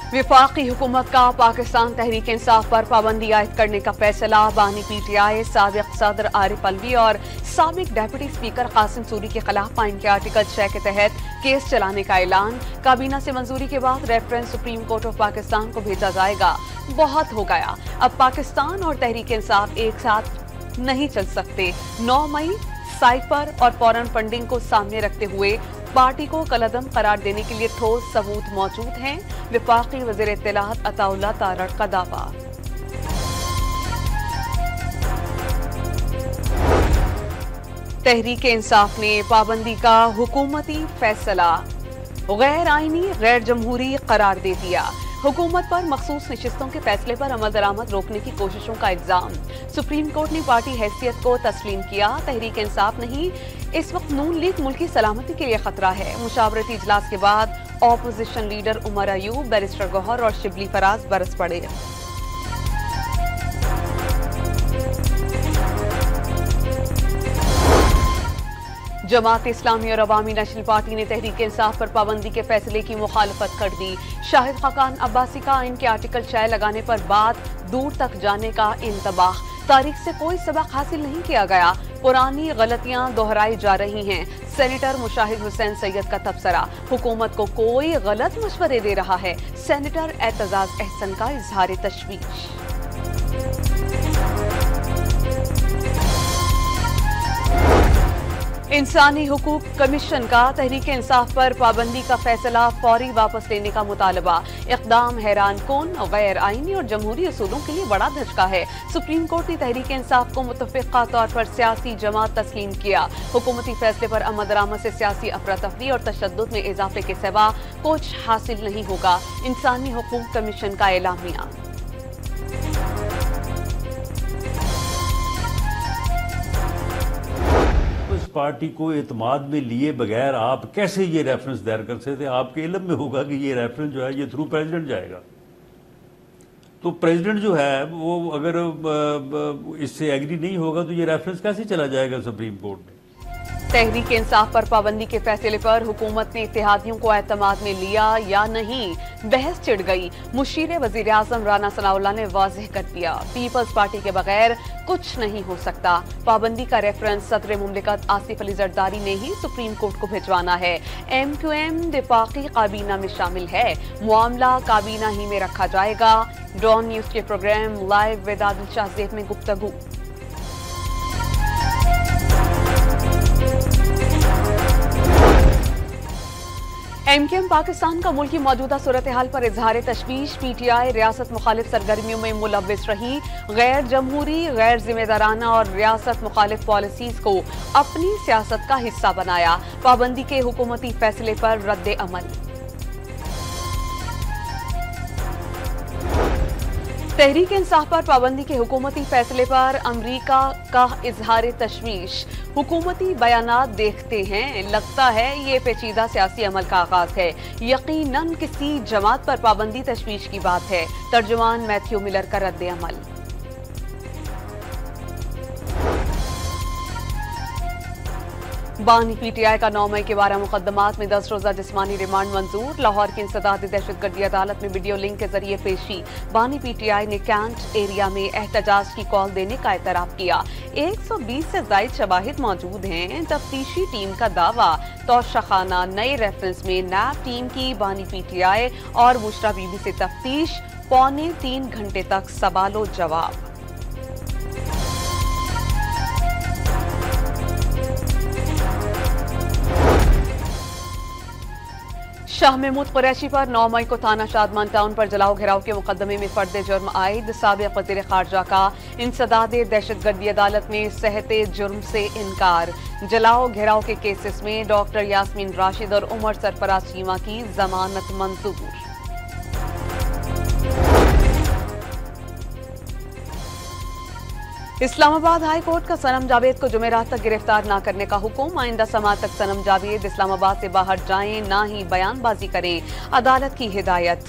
विफाकी हुकूमत का पाकिस्तान तहरीक इंसाफ पर पाबंदी आयद करने का फैसला। बानी PTI साबिक सदर आरिफ अलवी और साबिक डेप्यूटी स्पीकर कासिम सूरी के खिलाफ आइन के आर्टिकल 6 के तहत केस चलाने का ऐलान। काबीना से मंजूरी के बाद reference supreme court of Pakistan को भेजा जाएगा। बहुत हो गया, अब पाकिस्तान और तहरीक इंसाफ एक साथ नहीं चल सकते। 9 मई साइफर और फॉरेन फंडिंग को सामने रखते हुए पार्टी को कलअदम करार देने के लिए ठोस सबूत मौजूद हैं। विफाकी वज़ीर इत्तलात अताउल्लाह तारड़ का दावा। तहरीक इंसाफ ने पाबंदी का हुकूमती फैसला गैर आईनी गैर जमहूरी करार दे दिया। हुकूमत पर मखसूस नशिस्तों के फैसले पर अमल दरामद रोकने की कोशिशों का इल्जाम। सुप्रीम कोर्ट ने पार्टी हैसियत को तस्लीम किया। तहरीक इंसाफ नहीं, इस वक्त नून लीग मुल्की सलामती के लिए खतरा है। मुशावरती इजलास के बाद opposition leader Umar Ayub, barrister Gohar और शिबली फराज बरस पड़े। जमात इस्लामी और अवामी नेशनल पार्टी ने तहरीक इंसाफ पर पाबंदी के फैसले की मुखालफत कर दी। शाहिद खाकान अब्बासी का आइन के आर्टिकल 6 लगाने पर बात दूर तक जाने का इंतबाह। तारीख से कोई सबक हासिल नहीं किया गया, पुरानी गलतियां दोहराई जा रही हैं। सेनेटर मुशाहिद हुसैन सैयद का तबसरा, हुकूमत को कोई गलत मशवरे दे रहा है। सेनेटर एतजाज अहसन का इजहार तशवीश। इंसानी हुकूक कमीशन का तहरीक इंसाफ पर पाबंदी का फैसला फौरी वापस लेने का मुतालबा। इक़दाम हैरान कुन, गैर आईनी और जमहूरी उसूलों के लिए बड़ा धचका है। सुप्रीम कोर्ट ने तहरीक इंसाफ को मुतफ़िक़ा तौर पर सियासी जमात तस्लीम किया। हुकूमती फैसले पर अमल दरामद से सियासी अफरा-तफरी और तशद्दुद में इजाफे के सिवा कुछ हासिल नहीं होगा। इंसानी हुकूक कमीशन का एलामिया। पार्टी को एतमाद में लिए बगैर आप कैसे ये रेफरेंस दायर कर सकते? आपके इल्म में होगा कि ये रेफरेंस जो है ये थ्रू प्रेसिडेंट जाएगा। तो प्रेसिडेंट जो है वो अगर इससे एग्री नहीं होगा तो ये रेफरेंस कैसे चला जाएगा सुप्रीम कोर्ट में? तहरीक इंसाफ पर पाबंदी के फैसले पर हुकूमत ने इत्तेहादियों को एतमाद में लिया या नहीं, बहस छिड़ गई। मुशीर वजीर आजम राना सनाउल्लाह ने वाज़ेह कर दिया, पीपल्स पार्टी के बगैर कुछ नहीं हो सकता। पाबंदी का रेफरेंस सदर मुमलिकत आसिफ अली जरदारी ने ही सुप्रीम कोर्ट को भिजवाना है। MQM विफाकी काबीना में शामिल है, मामला काबीना ही में रखा जाएगा। डॉन न्यूज के programme live with Adil Shahzeb में गुफ्तगू। MQM पाकिस्तान का मुल्की मौजूदा सूरत हाल पर इजहार तशवीश। PTI रियासत मुखालिफ सरगर्मियों में मुलव्विस रही, गैर जमहूरी, गैर जिम्मेदाराना और रियासत मुखालिफ पॉलिसीज को अपनी सियासत का हिस्सा बनाया। पाबंदी के हुकूमती फैसले पर रद्द अमल। तहरीक इंसाफ पर पाबंदी के हुकूमती फैसले पर अमरीका का इजहार तशवीश। हुकूमती बयानात देखते हैं, लगता है ये पेचीदा सियासी अमल का आगाज है। यकीनन किसी जमात पर पाबंदी तशवीश की बात है। तर्जुमान मैथ्यू मिलर का रद्द अमल। बानी PTI का 9 मई के 12 मुकदमात में 10 रोजा जिस्मानी रिमांड मंजूर। लाहौर की इंसदाद दहशतगर्दी अदालत में वीडियो लिंक के जरिए पेशी। बानी PTI ने कैंट एरिया में एहतजाज की कॉल देने का एतराफ किया। 120 से ज्यादा शवाहिद मौजूद हैं। तफ्तीशी टीम का दावा, तौशाखाना नए रेफरेंस में नैब टीम की बानी PTI और बुशरा बीबी से तफ्तीश। 2.25 घंटे तक सवालो जवाब। शाह महमूद कुरैशी पर 9 मई को थाना शादमान टाउन पर जलाओ घिराव के मुकदमे में फर्द जुर्म आयद। साबिक वज़ीर खारजा का इंसदाद दहशतगर्दी अदालत में सहते जुर्म से इनकार। जलाओ घिराव के केसेस में डॉक्टर यास्मीन राशिद और उमर सरफराज चीमा की जमानत मंजूर। इस्लामाबाद हाई कोर्ट का सनम जावेद को जुमेरात तक गिरफ्तार न करने का हुक्म। आइंदा समात तक सनम जावेद इस्लामाबाद से बाहर जाएं, ना ही बयानबाजी करें, अदालत की हिदायत।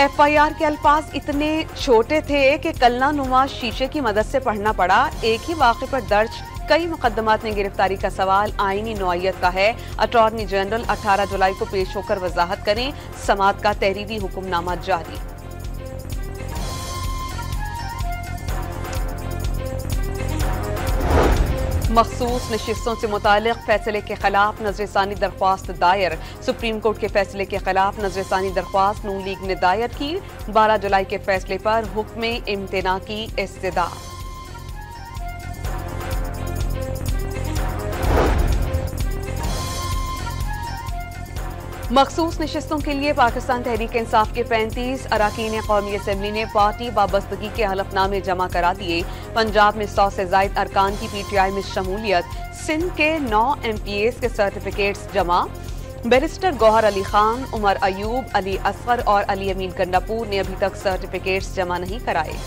FIR के अल्फाज इतने छोटे थे कि कलना नुमा शीशे की मदद से पढ़ना पड़ा। एक ही वाक़े पर दर्ज कई मुकदमात में गिरफ्तारी का सवाल आईनी नौइयत का है। अटॉर्नी जनरल 18 जुलाई को पेश होकर वजाहत करें। समात का तहरीरी हुक्मनामा जारी। मखसूस नशिस्तों से मुतालिक फैसले के खिलाफ नजरसानी दरख्वास्त दायर। सुप्रीम कोर्ट के फैसले के खिलाफ नजरसानी दरख्वास्त नून लीग ने दायर की। 12 जुलाई के फैसले पर हुक्म इम्तना की इस्तदा। मखसूस नशिस्तों के लिए पाकिस्तान तहरीक इंसाफ के 35 अरकान कौमी असम्बली ने पार्टी वाबस्तगी के हलफनामे जमा करा दिए। पंजाब में 100 से जायद अरकान की PTI में शमूलियत। सिंध के 9 MPAs के सर्टिफिकेट्स जमा। बैरिस्टर गौहर अली खान, उमर अयूब, अली असगर और अली अमीन गंडापुर ने अभी तक सर्टिफिकेट्स जमा नहीं कराए।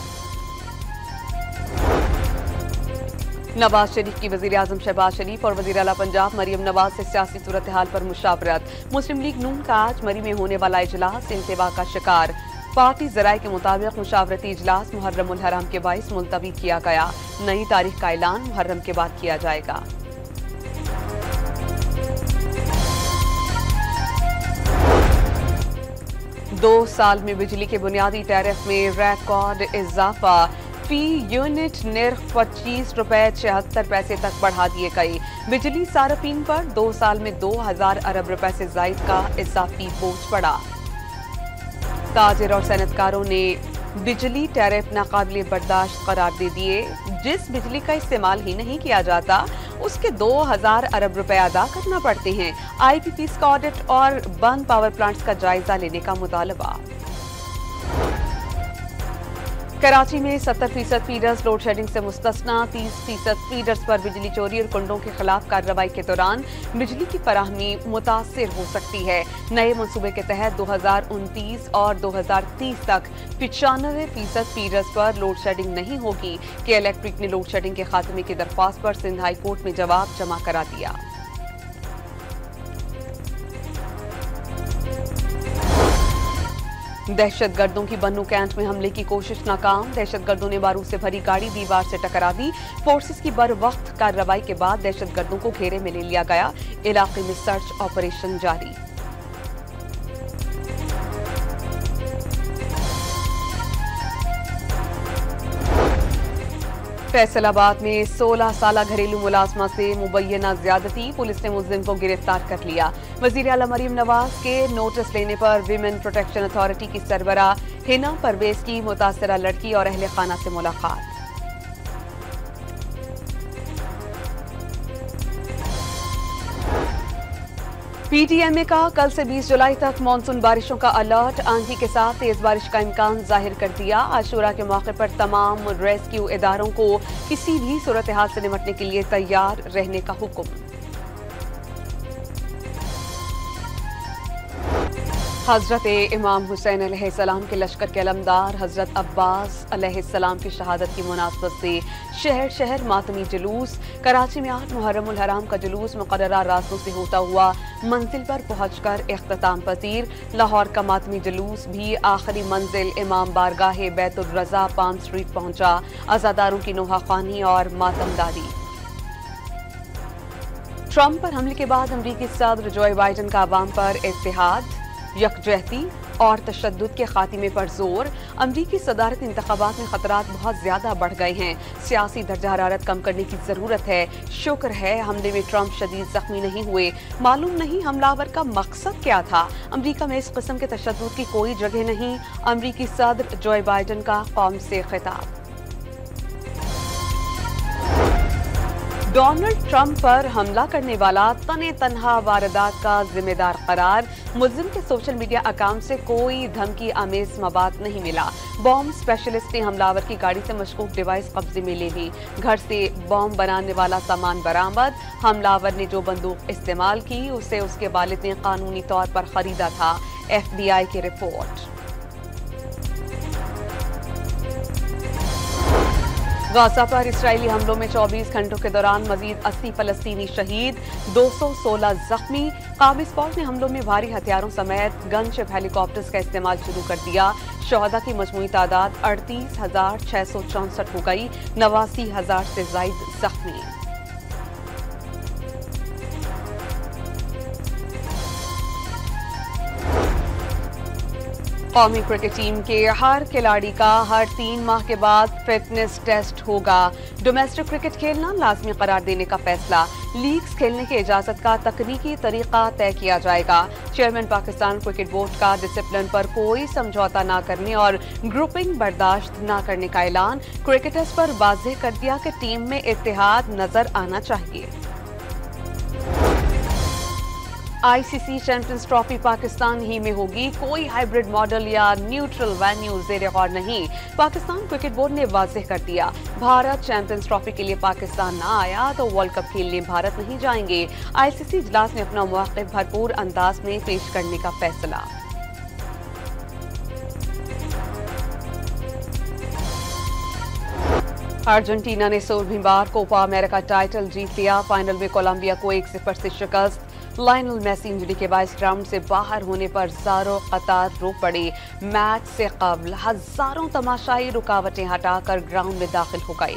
नवाज शरीफ की वजीर आजम शहबाज शरीफ और वजीर आला पंजाब मरियम नवाज से सियासी सूरत हाल पर मुशावरत। मुस्लिम लीग नून का आज मरी में होने वाला इजलास इंतवा का शिकार। पार्टी जराये के मुताबिक मुशावरती इजलास मुहर्रम उल हराम के बाइस मुलतवी किया गया। नई तारीख का ऐलान मुहर्रम के बाद किया जाएगा। दो साल में बिजली के बुनियादी टैरिफ में रिकॉर्ड इजाफा। फी यूनिट निर्ख 25 रुपए 76 पैसे तक बढ़ा दिए गए। बिजली सार्फिन पर 2 साल में 2000 अरब रुपए से जायद का इजाफी बोझ पड़ा। ताजिर और सनतकारों ने बिजली टैरिफ नाकाबिले बर्दाश्त करार दे दिए। जिस बिजली का इस्तेमाल ही नहीं किया जाता उसके 2000 अरब रुपए अदा करना पड़ते हैं। IPPs का ऑडिट और बंद पावर प्लांट्स का जायजा लेने का मुतालबा। कराची में 70% फीडर्स लोड शेडिंग से मुस्तस्ना। 30% फीडर्स पर बिजली चोरी और कुंडों के खिलाफ कार्रवाई के दौरान बिजली की फराहमी मुतासिर हो सकती है। नए मंसूबे के तहत 2029 और 2030 तक 95% फीडर्स पर लोड शेडिंग नहीं होगी। के इलेक्ट्रिक ने लोड शेडिंग के खात्मे की दरख्वास्त पर सिंध हाई कोर्ट में जवाब जमा करा दिया। दहशतगर्दों की बन्नू कैंट में हमले की कोशिश नाकाम। दहशतगर्दों ने बारूद से भरी गाड़ी दीवार से टकरा दी। फोर्सेस की बर वक्त कार्रवाई के बाद दहशतगर्दों को घेरे में ले लिया गया। इलाके में सर्च ऑपरेशन जारी। फैसलाबाद में 16 साला घरेलू मुलाजमा से मुबैना ज्यादती। पुलिस ने मुल्जिम को गिरफ्तार कर लिया। वजीर आला मरियम नवाज के नोटिस लेने पर विमेन प्रोटेक्शन अथॉरिटी की सरबराह हिना परवेज की मुतासरा लड़की और अहले खाना से मुलाकात। PTMA का कल से 20 जुलाई तक मानसून बारिशों का अलर्ट। आंधी के साथ तेज बारिश का इम्कान जाहिर कर दिया। आशूरा के मौके पर तमाम रेस्क्यू इदारों को किसी भी सूरत हाल से निपटने के लिए तैयार रहने का हुक्म। हजरत इमाम हुसैन अलैहिस्सलाम के लश्कर के अलमदार हजरत अब्बास अलैहिस्सलाम की शहादत की मुनासबत से शहर शहर मातमी जुलूस। कराची में 8 मुहर्रम उल हराम का जुलूस मुकर्ररा रास्तों से होता हुआ मंजिल पर पहुंचकर इख्तिताम पजीर। लाहौर का मातमी जुलूस भी आखिरी मंजिल इमाम बारगाह बैतुल रजा पाम स्ट्रीट पहुंचा। अज़ादारों की नोहाखानी और मातमदारी। ट्रंप पर हमले के बाद अमरीकी सदर जो बाइडन का अवाम पर इत्तेहाद, यकजहती और तशद्दुद के खात्मे पर जोर। अमरीकी सदारती इंतखाबात में खतरात बहुत ज्यादा बढ़ गए हैं। सियासी दर्जा हरारत कम करने की जरूरत है। शुक्र है हमले में ट्रंप शदीद जख्मी नहीं हुए। मालूम नहीं हमलावर का मकसद क्या था। अमरीका में इस किस्म के तशद्दुद की कोई जगह नहीं। अमरीकी सदर जो बाइडन का कौम से खिताब। डोनाल्ड ट्रंप पर हमला करने वाला तने तनहा वारदात का जिम्मेदार करार। मुल्जिम के सोशल मीडिया अकाउंट से कोई धमकी आमेज मवाद नहीं मिला। बॉम्ब स्पेशलिस्ट ने हमलावर की गाड़ी से मशकूक डिवाइस कब्जे में ले ली। घर से बॉम्ब बनाने वाला सामान बरामद। हमलावर ने जो बंदूक इस्तेमाल की उसे उसके वालिद ने कानूनी तौर पर खरीदा था। FBI की रिपोर्ट। गाजा पर इसराइली हमलों में 24 घंटों के दौरान मजीद 80 फलस्तीनी शहीद, 216 जख्मी। काबिज फौज ने हमलों में भारी हथियारों समेत गनशिप हेलीकॉप्टर्स का इस्तेमाल शुरू कर दिया। शहदा की मजमूई तादाद 38,664 हो गई। 89,000 से जायद जख्मी। कौमी क्रिकेट टीम के हर खिलाड़ी का हर 3 माह के बाद फिटनेस टेस्ट होगा। डोमेस्टिक क्रिकेट खेलना लाजमी करार देने का फैसला। लीग्स खेलने की इजाजत का तकनीकी तरीका तय किया जाएगा। चेयरमैन पाकिस्तान क्रिकेट बोर्ड का डिसिप्लिन पर कोई समझौता न करने और ग्रुपिंग बर्दाश्त न करने का ऐलान। क्रिकेटर्स पर वाज़ेह कर दिया कि टीम में इत्तेहाद नजर आना चाहिए। आईसीसी चैंपियंस ट्रॉफी पाकिस्तान ही में होगी। कोई हाइब्रिड मॉडल या न्यूट्रल वेन्यू ज़ेरे गौर नहीं। पाकिस्तान क्रिकेट बोर्ड ने वाज़ेह कर दिया, भारत चैंपियंस ट्रॉफी के लिए पाकिस्तान ना आया तो वर्ल्ड कप खेलने भारत नहीं जाएंगे। आईसीसी इजलास में अपना मौक़िफ़ भरपूर अंदाज में पेश करने का फैसला। अर्जेंटीना ने 16वीं बार कोपा अमेरिका टाइटल जीत लिया। फाइनल में कोलंबिया को 1-0 से शिकस्त। लायनल मेसी इंजरी के बाद ग्राउंड से बाहर होने पर हज़ारों कतार रो पड़े। मैच से कबल हजारों तमाशाई रुकावटें हटाकर ग्राउंड में दाखिल हो गए।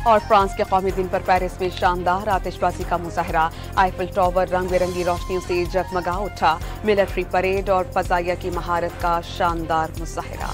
और फ्रांस के कौमी दिन पर पेरिस में शानदार आतिशबाजी का मुजाहरा। आईफिल टावर रंग बिरंगी रोशनियों से जगमगा उठा। मिलिट्री परेड और फजाइया की महारत का शानदार मुजाहरा।